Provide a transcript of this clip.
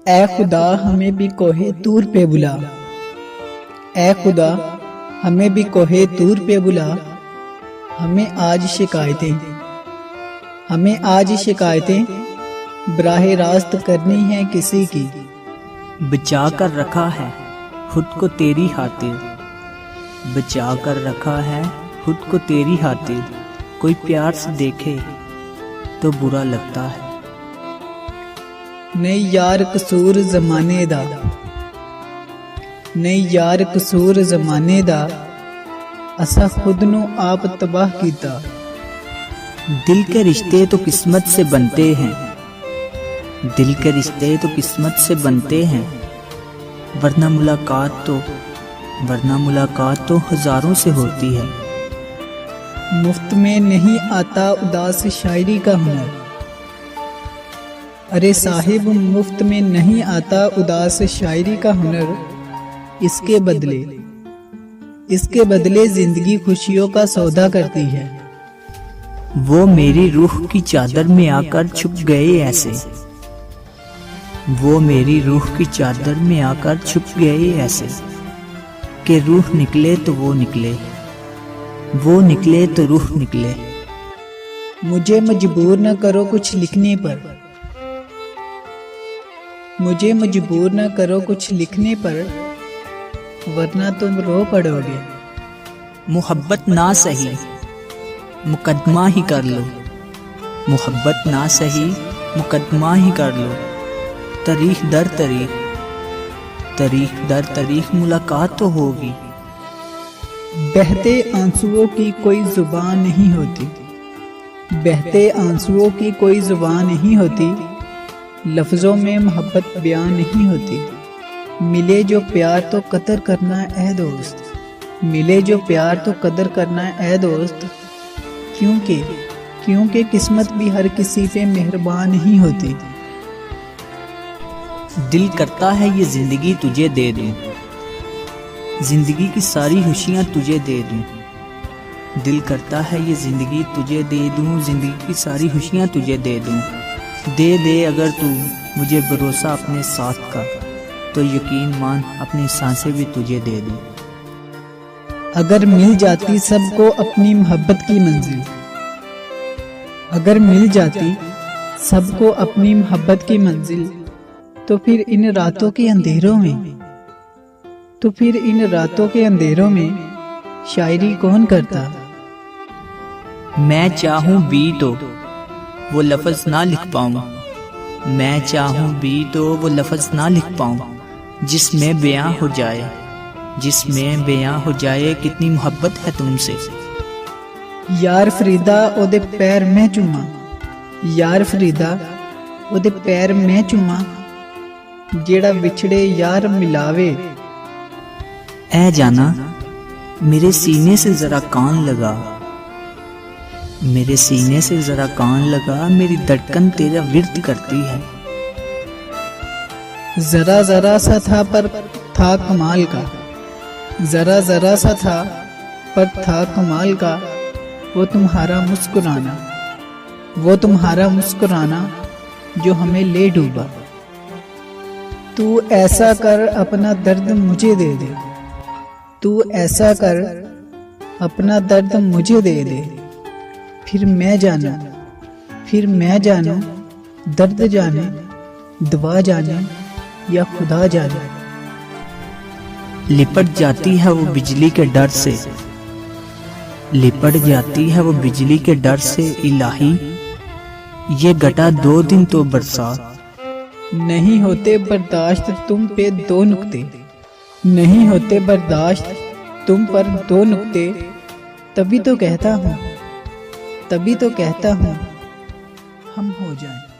ऐ खुदा हमें भी कोहे तूर पे बुला, ऐ खुदा हमें भी कोहे तूर पे बुला। हमें आज शिकायतें बराहे रास्त करनी है किसी की। बचा कर रखा है खुद को तेरी खातिर, बचा कर रखा है खुद को तेरी खातिर। कोई प्यार से देखे तो बुरा लगता है। नहीं यार कसूर ज़माने दा, नहीं यार कसूर ज़माने दा, असा खुद नू आप तबाह कीता। दिल के रिश्ते तो किस्मत से बनते हैं, दिल के रिश्ते तो किस्मत से बनते हैं, वरना मुलाकात तो हजारों से होती है। मुफ्त में नहीं आता उदास शायरी का हुनर, अरे साहिब मुफ्त में नहीं आता उदास शायरी का हुनर। इसके बदले जिंदगी खुशियों का सौदा करती है। वो मेरी रूह की चादर में आकर छुप गए ऐसे, वो मेरी रूह की चादर में आकर छुप गए ऐसे, कि रूह निकले तो वो निकले, वो निकले तो रूह निकले। मुझे मजबूर न करो कुछ लिखने पर, मुझे मजबूर न करो कुछ लिखने पर, वरना तुम रो पड़ोगे। मोहब्बत ना सही मुकदमा ही कर लो, मोहब्बत ना सही मुकदमा ही कर लो। तारीख दर तारीख, तारीख दर तारीख मुलाकात तो होगी। बहते आंसुओं की कोई जुबान नहीं होती, बहते आंसुओं की कोई जुबान नहीं होती, लफ्जों में मोहब्बत बयान नहीं होती। मिले जो प्यार तो कदर करना ऐ दोस्त, मिले जो प्यार तो कदर करना ऐ दोस्त। क्योंकि किस्मत भी हर किसी पे मेहरबान नहीं होती। दिल करता है ये जिंदगी तुझे दे दूं, जिंदगी की सारी खुशियां तुझे दे दूं। दिल करता है ये जिंदगी तुझे दे दूं, जिंदगी की सारी खुशियां तुझे दे दूं। दे अगर तू मुझे भरोसा अपने साथ का, तो यकीन मान अपनी सांसें भी तुझे दे दूं। अगर मिल जाती सबको अपनी मोहब्बत की मंजिल, अगर मिल जाती सबको अपनी मोहब्बत की मंजिल, तो फिर इन रातों के अंधेरों में शायरी कौन करता। मैं चाहूं भी तो वो लफ्ज ना लिख पाऊं, मैं चाहूं भी तो वो लफ्ज ना लिख पाऊं, जिसमें बयां हो जाए, जिसमें बयां हो जाए कितनी मोहब्बत है तुमसे। यार फरीदा ओदे पैर मैं चुमा, यार फरीदा ओदे पैर मैं चुमा, जेड़ा विछड़े यार मिलावे। ऐ जाना मेरे सीने से जरा कान लगा, मेरे सीने से जरा कान लगा, मेरी धड़कन तेरा विर्द करती है। जरा जरा सा था पर था कमाल का, जरा जरा सा था पर था कमाल का, वो तुम्हारा मुस्कुराना, वो तुम्हारा मुस्कुराना जो हमें ले डूबा। तू ऐसा कर अपना दर्द मुझे दे दे, तू ऐसा कर अपना दर्द मुझे दे दे, फिर मैं जानूं दर्द जाने, दुआ जाने या खुदा जाने। लिपट जाती है वो बिजली के डर से, लिपट जाती है वो बिजली के डर से। इलाही ये घटा 2 दिन तो बरसात। नहीं होते बर्दाश्त तुम पे 2 नुक्ते, नहीं होते बर्दाश्त तुम पर 2 नुक्ते। तभी तो कहता हूँ हम हो जाएं।